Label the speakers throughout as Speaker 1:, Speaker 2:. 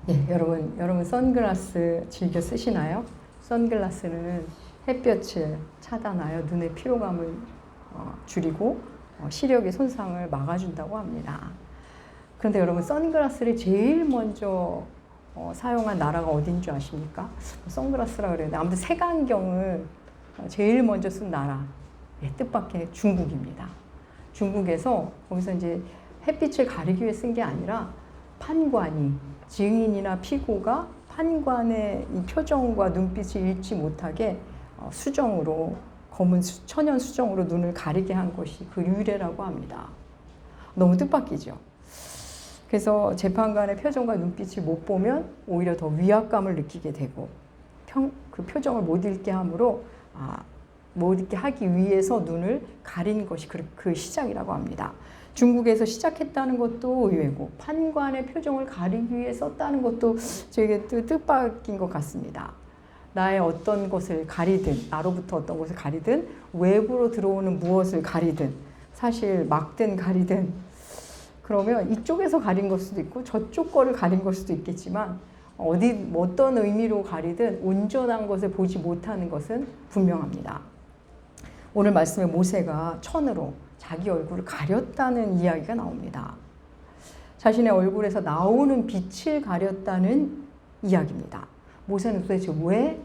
Speaker 1: 예, 여러분 선글라스 즐겨 쓰시나요? 선글라스는 햇볕을 차단하여 눈의 피로감을 줄이고 시력의 손상을 막아준다고 합니다. 그런데 여러분 선글라스를 제일 먼저 사용한 나라가 어딘 줄 아십니까? 선글라스라 그래야 돼. 아무튼 색안경을 제일 먼저 쓴 나라, 뜻밖의 중국입니다. 중국에서 거기서 이제 햇빛을 가리기 위해 쓴 게 아니라 판관이 증인이나 피고가 판관의 이 표정과 눈빛을 읽지 못하게 수정으로 검은 천연 수정으로 눈을 가리게 한 것이 그 유래라고 합니다. 너무 뜻밖이죠. 그래서 재판관의 표정과 눈빛을 못 보면 오히려 더 위압감을 느끼게 되고 그 표정을 못 읽게 함으로 못 읽게 하기 위해서 눈을 가린 것이 그 시작이라고 합니다. 중국에서 시작했다는 것도 의외고 판관의 표정을 가리기 위해 썼다는 것도 저에게 뜻밖인 것 같습니다. 나의 어떤 것을 가리든, 나로부터 어떤 것을 가리든, 외부로 들어오는 무엇을 가리든, 사실 막든 가리든, 그러면 이쪽에서 가린 걸 수도 있고 저쪽 거를 가린 걸 수도 있겠지만 어떤 의미로 가리든 온전한 것을 보지 못하는 것은 분명합니다. 오늘 말씀에 모세가 천으로 자기 얼굴을 가렸다는 이야기가 나옵니다. 자신의 얼굴에서 나오는 빛을 가렸다는 이야기입니다. 모세는 도대체 왜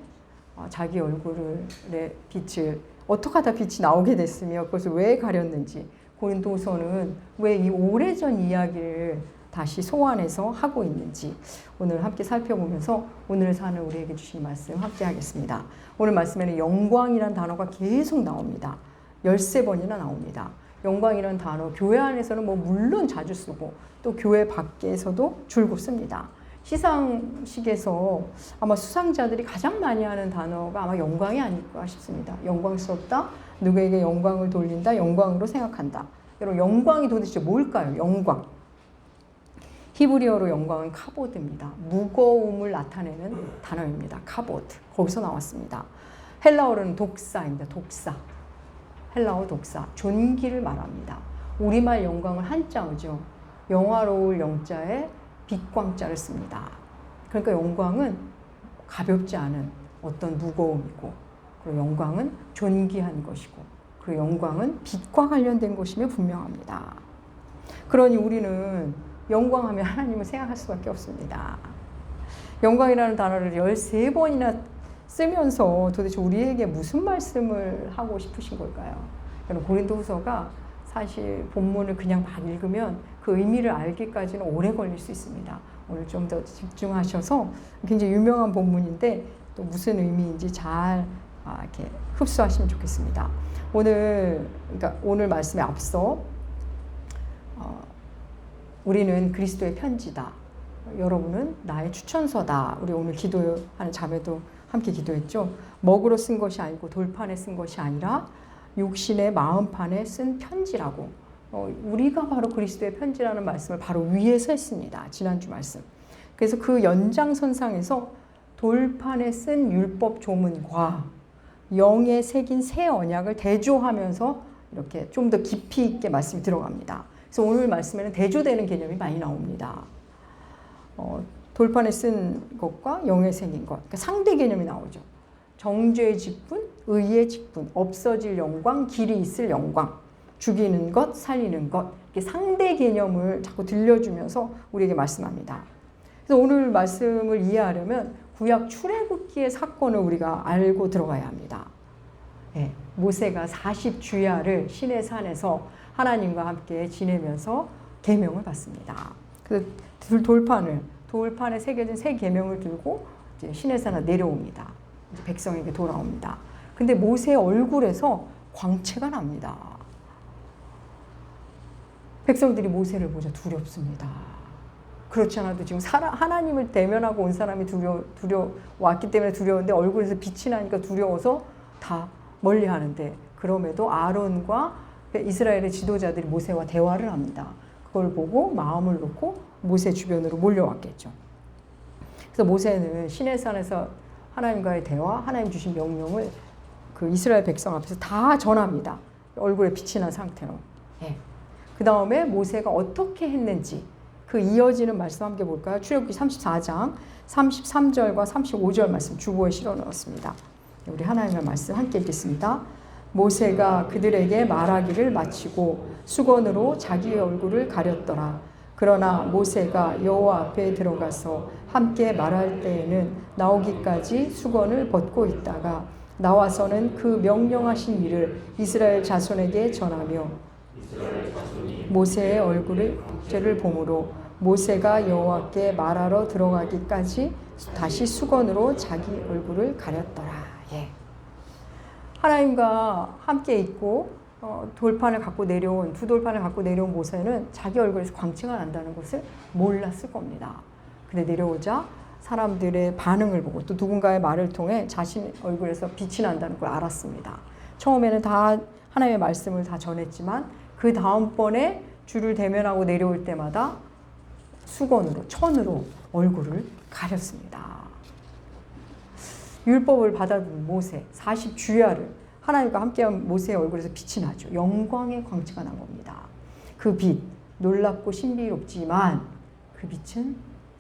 Speaker 1: 자기 얼굴의 빛을 어떻게 하다 빛이 나오게 됐으며 그것을 왜 가렸는지 고린도서는 왜 이 오래전 이야기를 다시 소환해서 하고 있는지 오늘 함께 살펴보면서 오늘 사는 우리에게 주신 말씀 함께 하겠습니다. 오늘 말씀에는 영광이라는 단어가 계속 나옵니다. 13번이나 나옵니다. 영광이라는 단어 교회 안에서는 물론 자주 쓰고 또 교회 밖에서도 줄곧 씁니다. 시상식에서 아마 수상자들이 가장 많이 하는 단어가 아마 영광이 아닐까 싶습니다. 영광스럽다, 누구에게 영광을 돌린다, 영광으로 생각한다. 여러분 영광이 도대체 뭘까요? 영광. 히브리어로 영광은 카보드입니다. 무거움을 나타내는 단어입니다. 카보드. 거기서 나왔습니다. 헬라어로는 독사입니다. 독사. 헬라어 독사. 존귀를 말합니다. 우리말 영광은 한자어죠. 영화로울 영자에 빛광자를 씁니다. 그러니까 영광은 가볍지 않은 어떤 무거움이고 그리고 영광은 존귀한 것이고 그리고 영광은 빛과 관련된 것이며 분명합니다. 그러니 우리는 영광하면 하나님을 생각할 수밖에 없습니다. 영광이라는 단어를 13번이나 쓰면서 도대체 우리에게 무슨 말씀을 하고 싶으신 걸까요? 고린도후서가 사실 본문을 그냥 막 읽으면 그 의미를 알기까지는 오래 걸릴 수 있습니다. 오늘 좀 더 집중하셔서 굉장히 유명한 본문인데 또 무슨 의미인지 잘 이렇게 흡수하시면 좋겠습니다. 오늘 말씀에 앞서 우리는 그리스도의 편지다. 여러분은 나의 추천서다. 우리 오늘 기도하는 자매도 함께 기도했죠. 먹으로 쓴 것이 아니고 돌판에 쓴 것이 아니라 육신의 마음판에 쓴 편지라고. 우리가 바로 그리스도의 편지라는 말씀을 바로 위에서 했습니다. 지난주 말씀. 그래서 그 연장선상에서 돌판에 쓴 율법 조문과 영에 새긴 새 언약을 대조하면서 이렇게 좀 더 깊이 있게 말씀이 들어갑니다. 그래서 오늘 말씀에는 대조되는 개념이 많이 나옵니다. 돌판에 쓴 것과 영에 새긴 것, 그러니까 상대 개념이 나오죠. 정죄의 직분, 의의 직분, 없어질 영광, 길이 있을 영광, 죽이는 것, 살리는 것, 이렇게 상대 개념을 자꾸 들려주면서 우리에게 말씀합니다. 그래서 오늘 말씀을 이해하려면 구약 출애굽기의 사건을 우리가 알고 들어가야 합니다. 모세가 40주야를 시내 산에서 하나님과 함께 지내면서 계명을 받습니다. 그 돌판에 새겨진 새 계명을 들고 이제 시내산에 내려옵니다. 이제 백성에게 돌아옵니다. 근데 모세의 얼굴에서 광채가 납니다. 백성들이 모세를 보자 두렵습니다. 그렇지 않아도 지금 하나님을 대면하고 온 사람이 왔기 때문에 두려운데 얼굴에서 빛이 나니까 두려워서 다 멀리 하는데 그럼에도 아론과 이스라엘의 지도자들이 모세와 대화를 합니다. 그걸 보고 마음을 놓고 모세 주변으로 몰려왔겠죠. 그래서 모세는 시내산에서 하나님과의 대화, 하나님 주신 명령을 그 이스라엘 백성 앞에서 다 전합니다. 얼굴에 빛이 난 상태로. 그 다음에 모세가 어떻게 했는지 그 이어지는 말씀 함께 볼까요? 출애굽기 34장 33절과 35절 말씀 주보에 실어 넣었습니다. 우리 하나님의 말씀 함께 읽겠습니다. 모세가 그들에게 말하기를 마치고 수건으로 자기의 얼굴을 가렸더라. 그러나 모세가 여호와 앞에 들어가서 함께 말할 때에는 나오기까지 수건을 벗고 있다가 나와서는 그 명령하신 일을 이스라엘 자손에게 전하며 모세의 얼굴을 보므로 모세가 여호와께 말하러 들어가기까지 다시 수건으로 자기 얼굴을 가렸더라. 예. 하나님과 함께 있고 돌판을 갖고 내려온 두 돌판을 갖고 내려온 모세는 자기 얼굴에서 광채가 난다는 것을 몰랐을 겁니다. 근데 내려오자 사람들의 반응을 보고 또 누군가의 말을 통해 자신 얼굴에서 빛이 난다는 걸 알았습니다. 처음에는 다 하나님의 말씀을 다 전했지만 그 다음번에 주를 대면하고 내려올 때마다 수건으로 천으로 얼굴을 가렸습니다. 율법을 받아든 모세 40주야를 하나님과 함께한 모세의 얼굴에서 빛이 나죠. 영광의 광채가 난 겁니다. 그 빛 놀랍고 신비롭지만 그 빛은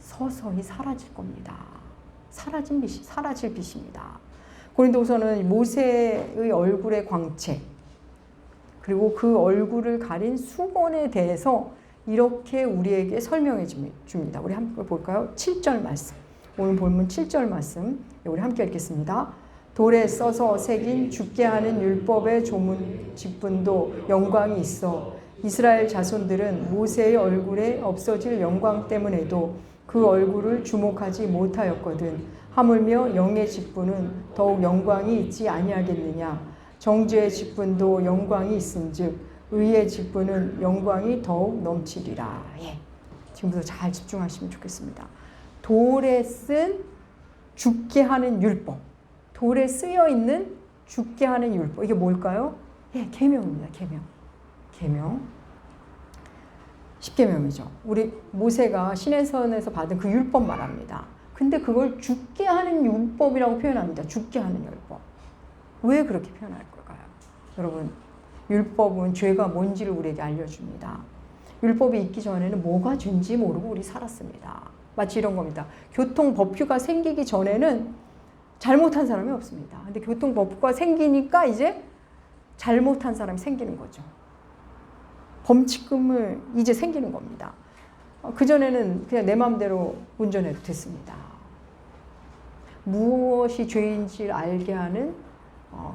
Speaker 1: 서서히 사라질 겁니다. 사라질 빛입니다. 고린도후서는 모세의 얼굴의 광채 그리고 그 얼굴을 가린 수건에 대해서 이렇게 우리에게 설명해 줍니다. 우리 함께 볼까요? 7절 말씀. 오늘 본문 7절 말씀 우리 함께 읽겠습니다. 돌에 써서 새긴 죽게 하는 율법의 조문 직분도 영광이 있어 이스라엘 자손들은 모세의 얼굴에 없어질 영광 때문에도 그 얼굴을 주목하지 못하였거든. 하물며 영의 직분은 더욱 영광이 있지 아니하겠느냐. 정죄의 직분도 영광이 있은즉 의의 직분은 영광이 더욱 넘치리라. 예. 지금부터 잘 집중하시면 좋겠습니다. 돌에 쓴 죽게 하는 율법. 돌에 쓰여 있는 죽게 하는 율법. 이게 뭘까요? 예, 계명입니다. 계명. 십계명이죠. 우리 모세가 시내산에서 받은 그 율법 말합니다. 근데 그걸 죽게 하는 율법이라고 표현합니다. 죽게 하는 율법. 왜 그렇게 표현할 걸까요? 여러분, 율법은 죄가 뭔지를 우리에게 알려줍니다. 율법이 있기 전에는 뭐가 죄인지 모르고 우리 살았습니다. 마치 이런 겁니다. 교통법규가 생기기 전에는 잘못한 사람이 없습니다. 근데 교통법규가 생기니까 이제 잘못한 사람이 생기는 거죠. 범칙금을 이제 생기는 겁니다. 그전에는 그냥 내 마음대로 운전해도 됐습니다. 무엇이 죄인지를 알게 하는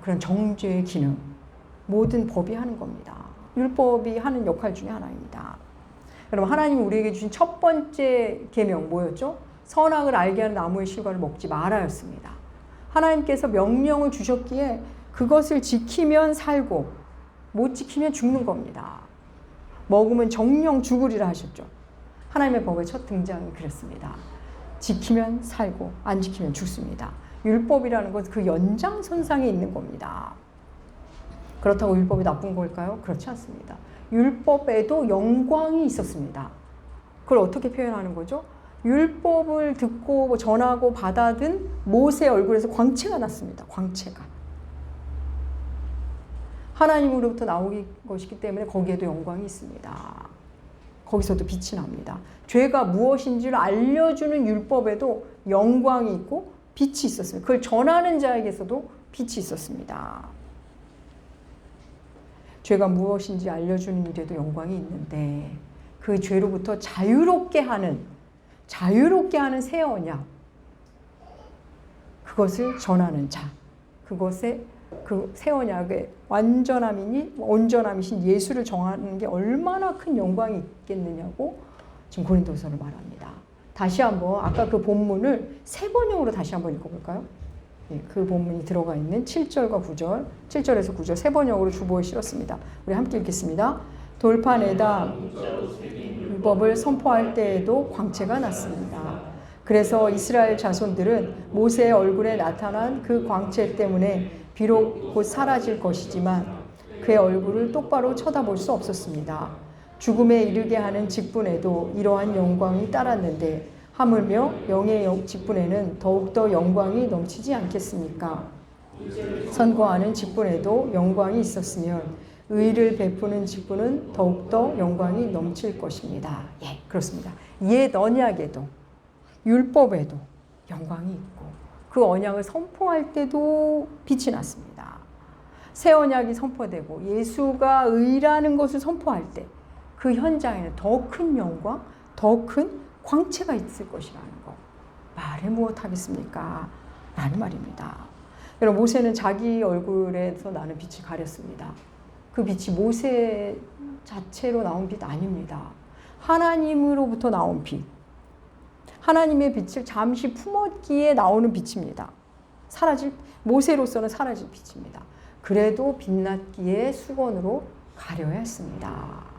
Speaker 1: 그런 정죄의 기능, 모든 법이 하는 겁니다. 율법이 하는 역할 중에 하나입니다. 여러분, 하나님이 우리에게 주신 첫 번째 계명 뭐였죠? 선악을 알게 하는 나무의 실과를 먹지 말아였습니다. 하나님께서 명령을 주셨기에 그것을 지키면 살고 못 지키면 죽는 겁니다. 먹으면 정령 죽으리라 하셨죠. 하나님의 법의 첫 등장은 그랬습니다. 지키면 살고 안 지키면 죽습니다. 율법이라는 것은 그 연장선상에 있는 겁니다. 그렇다고 율법이 나쁜 걸까요? 그렇지 않습니다. 율법에도 영광이 있었습니다. 그걸 어떻게 표현하는 거죠? 율법을 듣고 전하고 받아든 모세의 얼굴에서 광채가 났습니다. 광채가. 하나님으로부터 나오는 것이기 때문에 거기에도 영광이 있습니다. 거기서도 빛이 납니다. 죄가 무엇인지를 알려주는 율법에도 영광이 있고 빛이 있었습니다. 그걸 전하는 자에게서도 빛이 있었습니다. 죄가 무엇인지 알려주는 일에도 영광이 있는데 그 죄로부터 자유롭게 하는 새 언약, 그것을 전하는 자, 그것에 그 새 언약의 온전함이신 예수를 정하는 게 얼마나 큰 영광이 있겠느냐고 지금 고린도서를 말합니다. 다시 한번 아까 그 본문을 세 번역으로 다시 한번 읽어볼까요? 네, 그 본문이 들어가 있는 7절과 9절, 7절에서 9절 세 번역으로 주보에 실었습니다. 우리 함께 읽겠습니다. 돌판에다 율법을 선포할 때에도 광채가 났습니다. 그래서 이스라엘 자손들은 모세의 얼굴에 나타난 그 광채 때문에 비록 곧 사라질 것이지만 그의 얼굴을 똑바로 쳐다볼 수 없었습니다. 죽음에 이르게 하는 직분에도 이러한 영광이 따랐는데 하물며 영의 직분에는 더욱더 영광이 넘치지 않겠습니까? 선고하는 직분에도 영광이 있었으면 의를 베푸는 직분은 더욱더 영광이 넘칠 것입니다. 예, 그렇습니다. 옛 언약에도 율법에도 영광이 있고 그 언약을 선포할 때도 빛이 났습니다. 새 언약이 선포되고 예수가 의라는 것을 선포할 때 그 현장에는 더 큰 영광, 더 큰 광채가 있을 것이라는 거 말해 무엇하겠습니까? 라는 말입니다. 여러분, 모세는 자기 얼굴에서 나는 빛을 가렸습니다. 그 빛이 모세 자체로 나온 빛 아닙니다. 하나님으로부터 나온 빛. 하나님의 빛을 잠시 품었기에 나오는 빛입니다. 모세로서는 사라질 빛입니다. 그래도 빛났기에 수건으로 가려야 했습니다.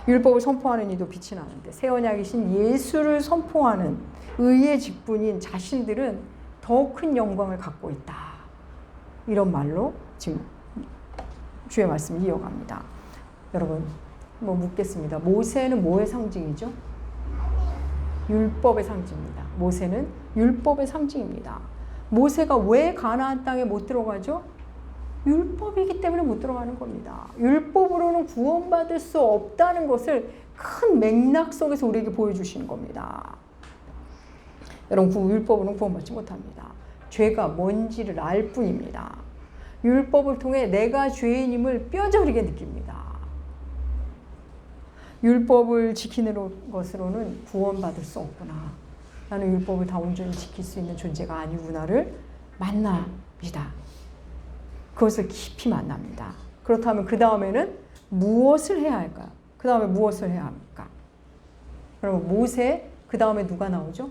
Speaker 1: 율법을 선포하는 이도 빛이 나는데 새 언약이신 예수를 선포하는 의의 직분인 자신들은 더 큰 영광을 갖고 있다. 이런 말로 지금 주의 말씀을 이어갑니다. 여러분, 묻겠습니다. 모세는 뭐의 상징이죠? 율법의 상징입니다. 모세는 율법의 상징입니다. 모세가 왜 가나안 땅에 못 들어가죠? 율법이기 때문에 못 들어가는 겁니다. 율법으로는 구원받을 수 없다는 것을 큰 맥락 속에서 우리에게 보여주시는 겁니다. 여러분, 율법으로는 구원받지 못합니다. 죄가 뭔지를 알 뿐입니다. 율법을 통해 내가 죄인임을 뼈저리게 느낍니다. 율법을 지키는 것으로는 구원받을 수 없구나. 나는 율법을 다 온전히 지킬 수 있는 존재가 아니구나를 만납니다. 그것을 깊이 만납니다. 그렇다면 그 다음에는 무엇을 해야 할까요? 그 다음에 무엇을 해야 합니까? 그러면 모세, 그 다음에 누가 나오죠?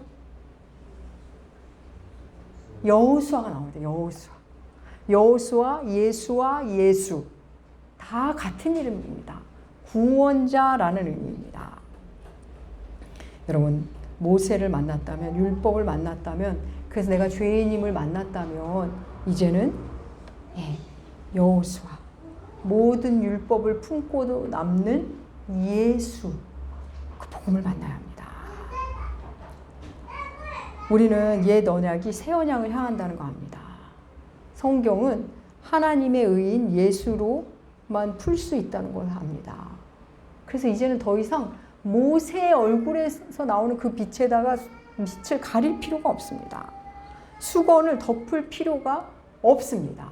Speaker 1: 여호수아가 나옵니다. 여호수아, 예수와 예수 다 같은 이름입니다. 구원자라는 의미입니다. 여러분, 모세를 만났다면, 율법을 만났다면, 그래서 내가 죄인임을 만났다면 이제는 여호수아, 모든 율법을 품고도 남는 예수, 그 복음을 만나야 합니다. 우리는 옛 언약이 새 언약을 향한다는 거 압니다. 성경은 하나님의 의인 예수로만 풀 수 있다는 걸 압니다. 그래서 이제는 더 이상 모세의 얼굴에서 나오는 그 빛에다가 빛을 가릴 필요가 없습니다. 수건을 덮을 필요가 없습니다.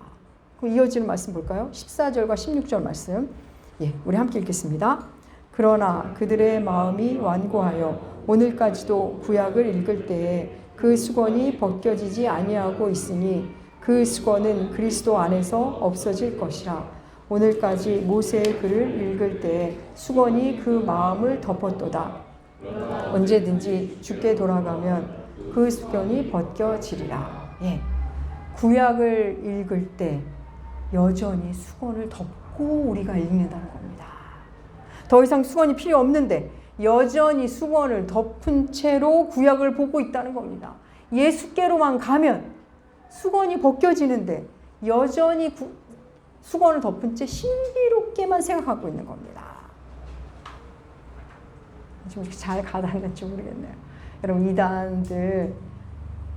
Speaker 1: 그럼 이어지는 말씀 볼까요? 14절과 16절 말씀. 우리 함께 읽겠습니다. 그러나 그들의 마음이 완고하여 오늘까지도 구약을 읽을 때에 그 수건이 벗겨지지 아니하고 있으니 그 수건은 그리스도 안에서 없어질 것이라. 오늘까지 모세의 글을 읽을 때에 수건이 그 마음을 덮었도다. 언제든지 주께 돌아가면 그 수건이 벗겨지리라. 구약을 읽을 때 여전히 수건을 덮고 우리가 읽는다는 겁니다. 더 이상 수건이 필요 없는데 여전히 수건을 덮은 채로 구약을 보고 있다는 겁니다. 예수께로만 가면 수건이 벗겨지는데 여전히 수건을 덮은 채 신비롭게만 생각하고 있는 겁니다. 지금 잘 가다는지 모르겠네요. 여러분, 이단들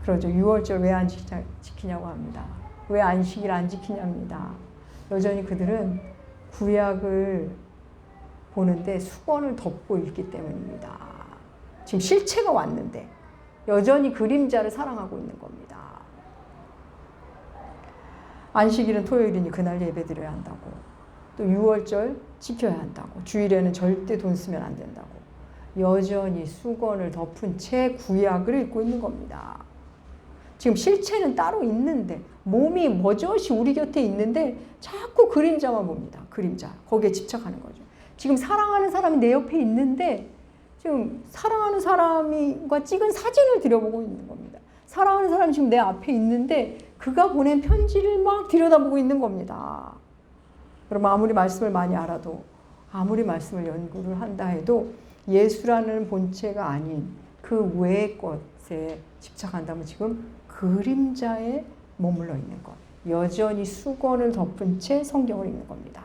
Speaker 1: 그러죠. 6월절 왜 안 지키냐고 합니다. 왜 안식일 안 지키냐입니다. 여전히 그들은 구약을 보는데 수건을 덮고 있기 때문입니다. 지금 실체가 왔는데 여전히 그림자를 사랑하고 있는 겁니다. 안식일은 토요일이니 그날 예배드려야 한다고, 또 6월절 지켜야 한다고, 주일에는 절대 돈 쓰면 안 된다고 여전히 수건을 덮은 채 구약을 읽고 있는 겁니다. 지금 실체는 따로 있는데 몸이 머저시 우리 곁에 있는데 자꾸 그림자만 봅니다. 그림자. 거기에 집착하는 거죠. 지금 사랑하는 사람이 내 옆에 있는데 지금 사랑하는 사람과 찍은 사진을 들여보고 있는 겁니다. 사랑하는 사람이 지금 내 앞에 있는데 그가 보낸 편지를 막 들여다보고 있는 겁니다. 여러분, 아무리 말씀을 많이 알아도, 아무리 말씀을 연구를 한다 해도 예수라는 본체가 아닌 그 외의 것에 집착한다면 지금 그림자에 머물러 있는 것, 여전히 수건을 덮은 채 성경을 읽는 겁니다.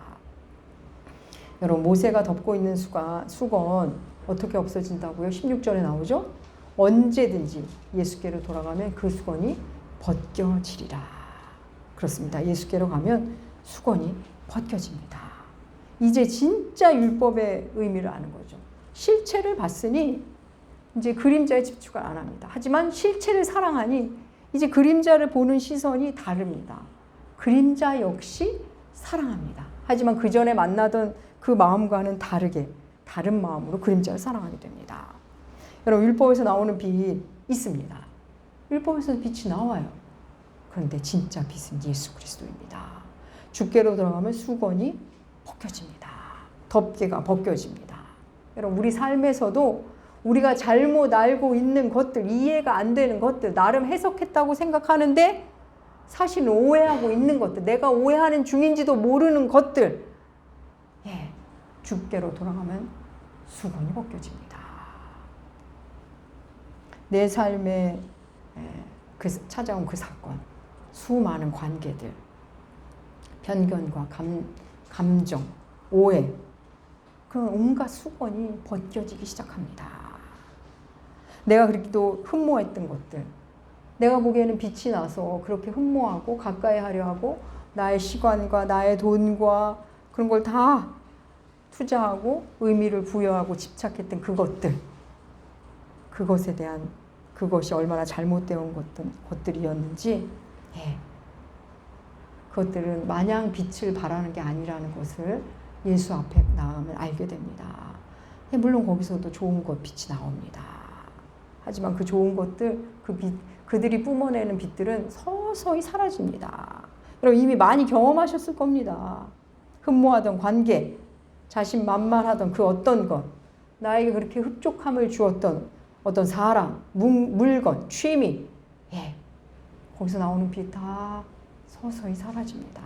Speaker 1: 여러분, 모세가 덮고 있는 수건 어떻게 없어진다고요? 16절에 나오죠? 언제든지 예수께로 돌아가면 그 수건이 벗겨지리라. 그렇습니다. 예수께로 가면 수건이 벗겨집니다. 이제 진짜 율법의 의미를 아는 거죠. 실체를 봤으니 이제 그림자에 집중을 안 합니다. 하지만 실체를 사랑하니 이제 그림자를 보는 시선이 다릅니다. 그림자 역시 사랑합니다. 하지만 그 전에 만나던 그 마음과는 다르게 다른 마음으로 그림자를 사랑하게 됩니다. 여러분, 율법에서 나오는 빛 있습니다. 율법에서 빛이 나와요. 그런데 진짜 빛은 예수 그리스도입니다. 주께로 들어가면 수건이 벗겨집니다. 덮개가 벗겨집니다. 여러분, 우리 삶에서도 우리가 잘못 알고 있는 것들, 이해가 안 되는 것들, 나름 해석했다고 생각하는데 사실은 오해하고 있는 것들, 내가 오해하는 중인지도 모르는 것들, 주께로 돌아가면 수건이 벗겨집니다. 내 삶에 찾아온 그 사건, 수많은 관계들, 편견과 감정, 오해, 그런 온갖 수건이 벗겨지기 시작합니다. 내가 그렇게도 흠모했던 것들, 내가 보기에는 빛이 나서 그렇게 흠모하고 가까이 하려 하고 나의 시간과 나의 돈과 그런 걸 다 투자하고 의미를 부여하고 집착했던 그것들, 그것에 대한 그것이 얼마나 잘못되어 것들이었는지, 그것들은 마냥 빛을 바라는 게 아니라는 것을 예수 앞에 나가면 알게 됩니다. 물론 거기서도 좋은 것 빛이 나옵니다. 하지만 그 좋은 것들, 그들이 뿜어내는 빛들은 서서히 사라집니다. 여러분, 이미 많이 경험하셨을 겁니다. 흠모하던 관계, 자신만만하던 그 어떤 것, 나에게 그렇게 흡족함을 주었던 어떤 사람, 물건, 취미, 거기서 나오는 빛 다 서서히 사라집니다.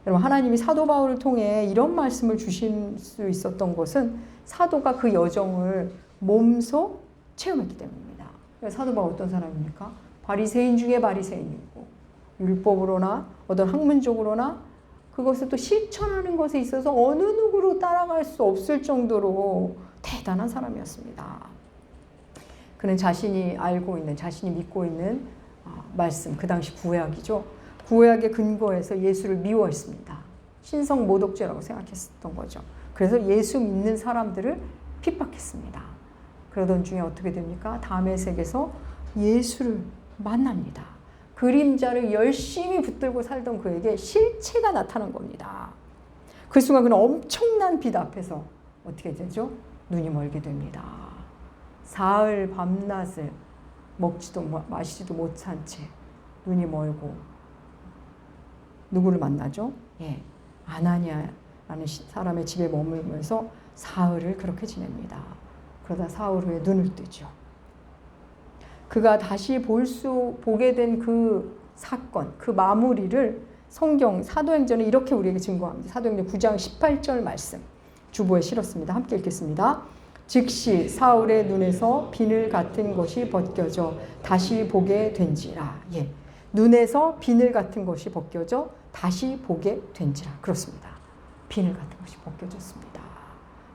Speaker 1: 여러분, 하나님이 사도 바울을 통해 이런 말씀을 주실 수 있었던 것은 사도가 그 여정을 몸소 체험했기 때문입니다. 사도 바울 어떤 사람입니까? 바리새인 중에 바리새인이고, 율법으로나 어떤 학문적으로나 그것을 또 실천하는 것에 있어서 어느 누구로 따라갈 수 없을 정도로 대단한 사람이었습니다. 그는 자신이 알고 있는, 자신이 믿고 있는 말씀, 그 당시 구약이죠. 구약의 근거에서 예수를 미워했습니다. 신성 모독죄라고 생각했던 거죠. 그래서 예수 믿는 사람들을 핍박했습니다. 그러던 중에 어떻게 됩니까? 다메섹에서 예수를 만납니다. 그림자를 열심히 붙들고 살던 그에게 실체가 나타난 겁니다. 그 순간 그는 엄청난 빛 앞에서 어떻게 되죠? 눈이 멀게 됩니다. 사흘 밤낮을 먹지도 마시지도 못한 채 눈이 멀고 누구를 만나죠? 아나니아라는 사람의 집에 머물면서 사흘을 그렇게 지냅니다. 그러다 사흘 후에 눈을 뜨죠. 그가 다시 보게 된 그 사건, 그 마무리를 성경 사도행전은 이렇게 우리에게 증거합니다. 사도행전 9장 18절 말씀 주보에 실었습니다. 함께 읽겠습니다. 즉시 사울의 눈에서 비늘 같은 것이 벗겨져 다시 보게 된지라. 눈에서 비늘 같은 것이 벗겨져 다시 보게 된지라. 그렇습니다. 비늘 같은 것이 벗겨졌습니다.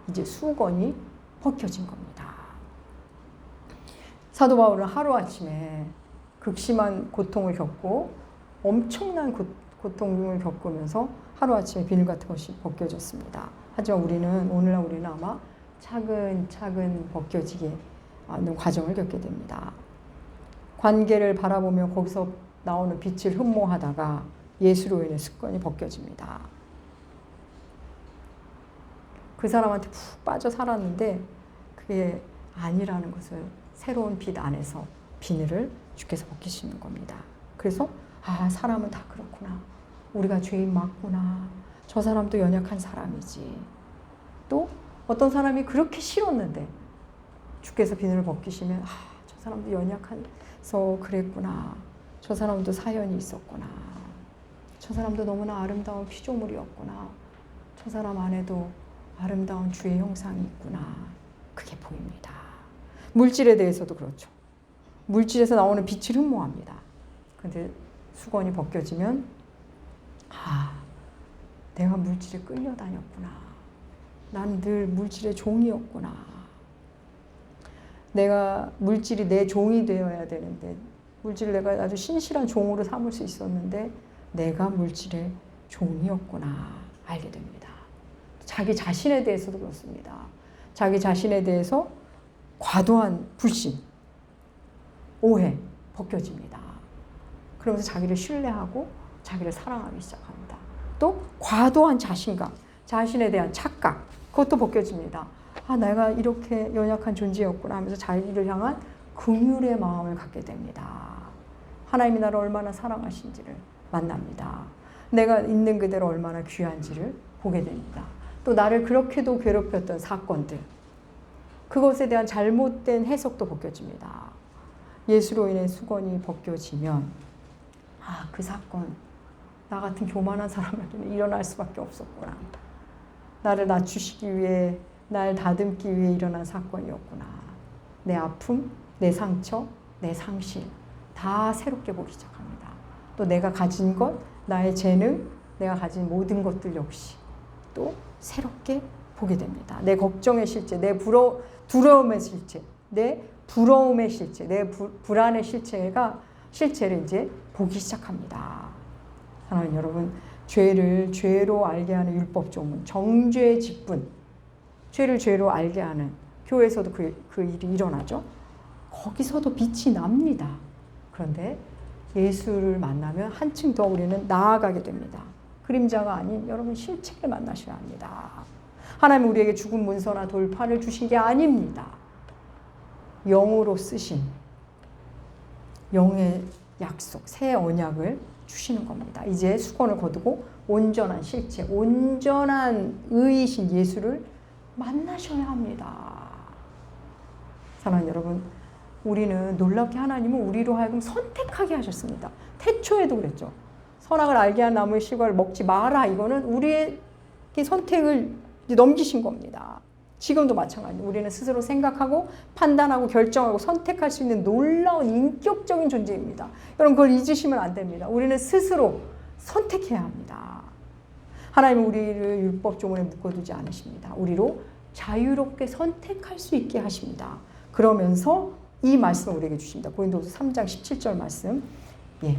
Speaker 1: 이제 수건이 벗겨진 겁니다. 사도 바울은 하루아침에 극심한 고통을 겪고 엄청난 고통을 겪으면서 하루아침에 비늘 같은 것이 벗겨졌습니다. 하지만 오늘날 우리는 아마 차근차근 벗겨지게 하는 과정을 겪게 됩니다. 관계를 바라보며 거기서 나오는 빛을 흠모하다가 예수로 인해 습관이 벗겨집니다. 그 사람한테 푹 빠져 살았는데 그게 아니라는 것을 새로운 빛 안에서 비늘을 주께서 벗기시는 겁니다. 그래서 사람은 다 그렇구나. 우리가 죄인 맞구나. 저 사람도 연약한 사람이지. 또 어떤 사람이 그렇게 싫었는데 주께서 비늘을 벗기시면 저 사람도 연약해서 그랬구나. 저 사람도 사연이 있었구나. 저 사람도 너무나 아름다운 피조물이었구나. 저 사람 안에도 아름다운 주의 형상이 있구나. 그게 보입니다. 물질에 대해서도 그렇죠. 물질에서 나오는 빛을 흠모합니다. 그런데 수건이 벗겨지면 내가 물질에 끌려다녔구나. 난 늘 물질의 종이었구나. 내가 물질이 내 종이 되어야 되는데 물질을 내가 아주 신실한 종으로 삼을 수 있었는데 내가 물질의 종이었구나 알게 됩니다. 자기 자신에 대해서도 그렇습니다. 자기 자신에 대해서 과도한 불신, 오해 벗겨집니다. 그러면서 자기를 신뢰하고 자기를 사랑하기 시작합니다. 또 과도한 자신감, 자신에 대한 착각, 그것도 벗겨집니다. 아, 내가 이렇게 연약한 존재였구나 하면서 자기를 향한 긍휼의 마음을 갖게 됩니다. 하나님이 나를 얼마나 사랑하신지를 만납니다. 내가 있는 그대로 얼마나 귀한지를 보게 됩니다. 또 나를 그렇게도 괴롭혔던 사건들, 그것에 대한 잘못된 해석도 벗겨집니다. 예수로 인해 수건이 벗겨지면 아, 그 사건 나 같은 교만한 사람에게는 일어날 수밖에 없었구나. 나를 낮추시기 위해, 날 다듬기 위해 일어난 사건이었구나. 내 아픔, 내 상처, 내 상실 다 새롭게 보기 시작합니다. 또 내가 가진 것, 나의 재능, 내가 가진 모든 것들 역시 또 새롭게 보게 됩니다. 내 걱정의 실체, 내 두려움의 실체, 내 부러움의 실체, 내 불안의 실체를 이제 보기 시작합니다. 사랑하는 여러분, 죄를 죄로 알게 하는 율법 조문, 정죄의 직분, 죄를 죄로 알게 하는 교회에서도 그 일이 일어나죠. 거기서도 빛이 납니다. 그런데 예수를 만나면 한층 더 우리는 나아가게 됩니다. 그림자가 아닌 여러분 실체를 만나셔야 합니다. 하나님은 우리에게 죽은 문서나 돌판을 주신 게 아닙니다. 영으로 쓰신 영의 약속, 새 언약을 주시는 겁니다. 이제 수건을 거두고 온전한 실체, 온전한 의이신 예수를 만나셔야 합니다. 사랑하는 여러분, 우리는 놀랍게 하나님은 우리로 하여금 선택하게 하셨습니다. 태초에도 그랬죠. 선악을 알게 한 나무의 실과를 먹지 마라. 이거는 우리의 선택을 넘기신 겁니다. 지금도 마찬가지입니다. 우리는 스스로 생각하고 판단하고 결정하고 선택할 수 있는 놀라운 인격적인 존재입니다. 여러분 그걸 잊으시면 안 됩니다. 우리는 스스로 선택해야 합니다. 하나님은 우리를 율법 조문에 묶어두지 않으십니다. 우리로 자유롭게 선택할 수 있게 하십니다. 그러면서 이 말씀을 우리에게 주십니다. 고린도후서 3장 17절 말씀. 예,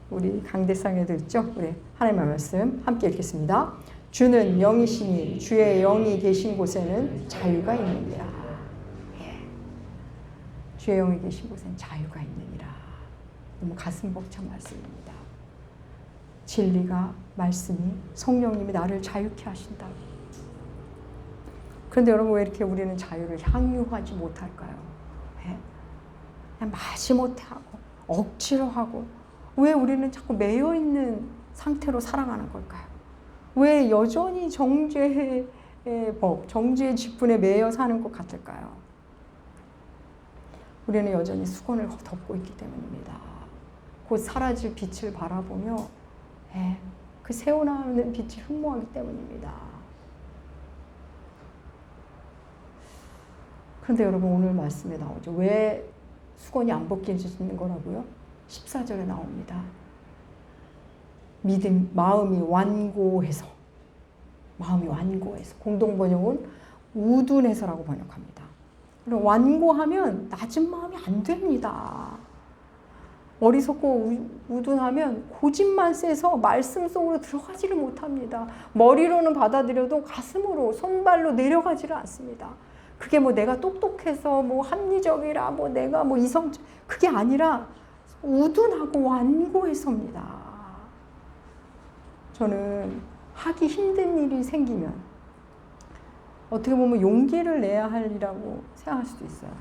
Speaker 1: 우리 강대상에도 있죠. 우리 하나님의 말씀 함께 읽겠습니다. 주는 영이시니 주의 영이 계신 곳에는 자유가 있느니라. 예. 주의 영이 계신 곳에는 자유가 있느니라. 너무 가슴 벅찬 말씀입니다. 진리가, 말씀이, 성령님이 나를 자유케 하신다. 그런데 여러분 왜 이렇게 우리는 자유를 향유하지 못할까요? 예? 그냥 마지못해 하고 억지로 하고 왜 우리는 자꾸 매여있는 상태로 살아가는 걸까요? 왜 여전히 정죄의 법, 정죄의 직분에 매여 사는 것 같을까요? 우리는 여전히 수건을 덮고 있기 때문입니다. 곧 사라질 빛을 바라보며 그 새어나오는 빛을 흠모하기 때문입니다. 그런데 여러분 오늘 말씀에 나오죠. 왜 수건이 안 벗겨지는 거라고요? 14절에 나옵니다. 마음이 완고해서 공동번역은 우둔해서라고 번역합니다. 그리고 완고하면 낮은 마음이 안 됩니다. 어리석고 우둔하면 고집만 세서 말씀 속으로 들어가지를 못합니다. 머리로는 받아들여도 가슴으로 손발로 내려가지를 않습니다. 그게 뭐 내가 똑똑해서 뭐 합리적이라 뭐 내가 뭐 이성적 그게 아니라 우둔하고 완고해서입니다. 저는 하기 힘든 일이 생기면 어떻게 보면 용기를 내야 할 일이라고 생각할 수도 있어요.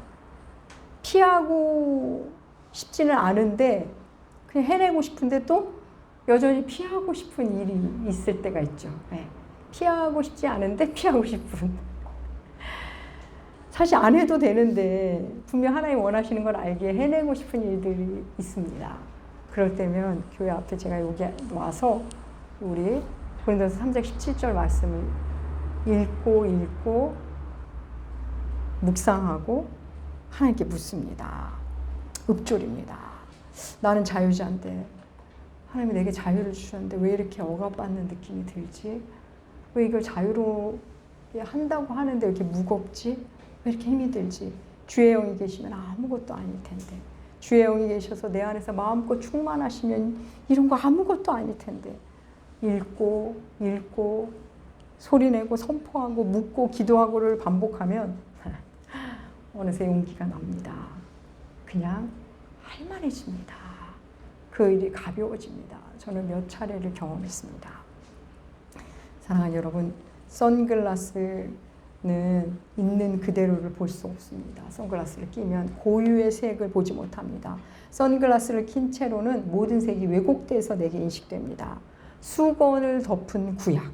Speaker 1: 피하고 싶지는 않은데 그냥 해내고 싶은데 또 여전히 피하고 싶은 일이 있을 때가 있죠. 네. 피하고 싶지 않은데 피하고 싶은. 사실 안 해도 되는데 분명 하나님 원하시는 걸 알기에 해내고 싶은 일들이 있습니다. 그럴 때면 교회 앞에 제가 여기 와서 우리 고린도서 3장 17절 말씀을 읽고 묵상하고 하나님께 묻습니다. 읍조립니다. 나는 자유자인데 하나님이 내게 자유를 주셨는데 왜 이렇게 억압받는 느낌이 들지? 왜 이걸 자유로 한다고 하는데 왜 이렇게 무겁지? 왜 이렇게 힘이 들지? 주의 영이 계시면 아무것도 아닐 텐데 주의 영이 계셔서 내 안에서 마음껏 충만하시면 이런 거 아무것도 아닐 텐데 읽고 소리내고 선포하고 묻고 기도하고를 반복하면 어느새 용기가 납니다. 그냥 할만해집니다. 그 일이 가벼워집니다. 저는 몇 차례를 경험했습니다. 사랑하는 여러분, 선글라스는 있는 그대로를 볼 수 없습니다. 선글라스를 끼면 고유의 색을 보지 못합니다. 선글라스를 낀 채로는 모든 색이 왜곡돼서 내게 인식됩니다. 수건을 덮은 구약.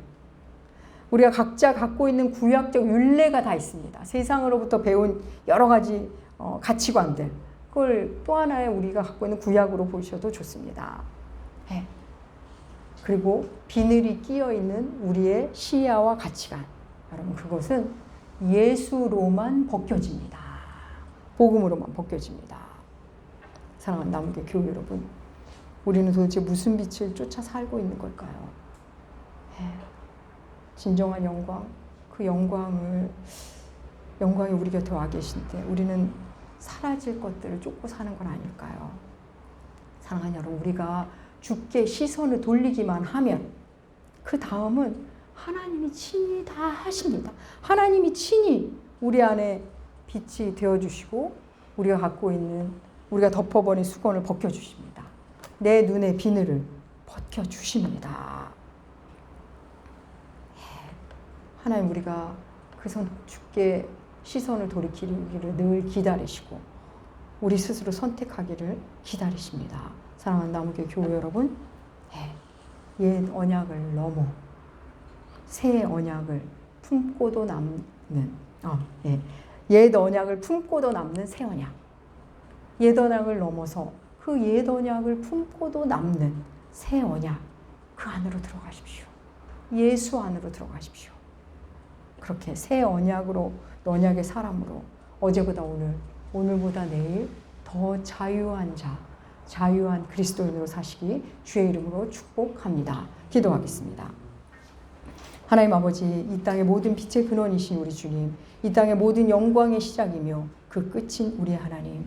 Speaker 1: 우리가 각자 갖고 있는 구약적 율례가 다 있습니다. 세상으로부터 배운 여러 가지 가치관들. 그걸 또 하나의 우리가 갖고 있는 구약으로 보셔도 좋습니다. 네. 그리고 비늘이 끼어 있는 우리의 시야와 가치관. 여러분, 그것은 예수로만 벗겨집니다. 복음으로만 벗겨집니다. 사랑하는 남은교회 교회 여러분, 우리는 도대체 무슨 빛을 쫓아 살고 있는 걸까요? 네. 진정한 영광, 그 영광이 우리 곁에 와 계신데 우리는 사라질 것들을 쫓고 사는 건 아닐까요? 사랑하는 여러분, 우리가 주께 시선을 돌리기만 하면 그 다음은 하나님이 친히 다 하십니다. 하나님이 친히 우리 안에 빛이 되어주시고 우리가 갖고 있는, 우리가 덮어버린 수건을 벗겨주십니다. 내 눈의 비늘을 벗겨주십니다. 하나님, 우리가 주께 시선을 돌이키기를 늘 기다리시고 우리 스스로 선택하기를 기다리십니다. 사랑하는 남은교회 교회 여러분, 옛 언약을 넘어 새 언약을 품고도 남는 옛 언약을 품고도 남는 새 언약, 옛 언약을 넘어서 그 옛 언약을 품고도 남는 새 언약, 그 안으로 들어가십시오. 예수 안으로 들어가십시오. 그렇게 새 언약으로, 언약의 사람으로 어제보다 오늘, 오늘보다 내일 더 자유한 자, 자유한 그리스도인으로 사시기 주의 이름으로 축복합니다. 기도하겠습니다. 하나님 아버지, 이 땅의 모든 빛의 근원이신 우리 주님, 이 땅의 모든 영광의 시작이며 그 끝인 우리 하나님,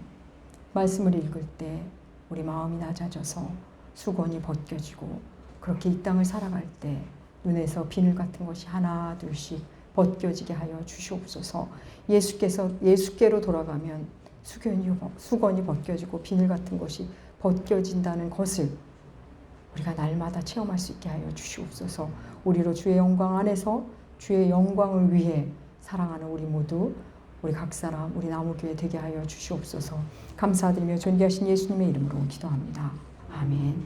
Speaker 1: 말씀을 읽을 때 우리 마음이 낮아져서 수건이 벗겨지고 그렇게 이 땅을 살아갈 때 눈에서 비늘 같은 것이 하나 둘씩 벗겨지게 하여 주시옵소서. 예수께로 돌아가면 수건이 벗겨지고 비늘 같은 것이 벗겨진다는 것을 우리가 날마다 체험할 수 있게 하여 주시옵소서. 우리로 주의 영광 안에서 주의 영광을 위해 사랑하는 우리 모두, 우리 각 사람, 우리 나무교회 되게 하여 주시옵소서. 감사드리며 존귀하신 예수님의 이름으로 기도합니다. 아멘.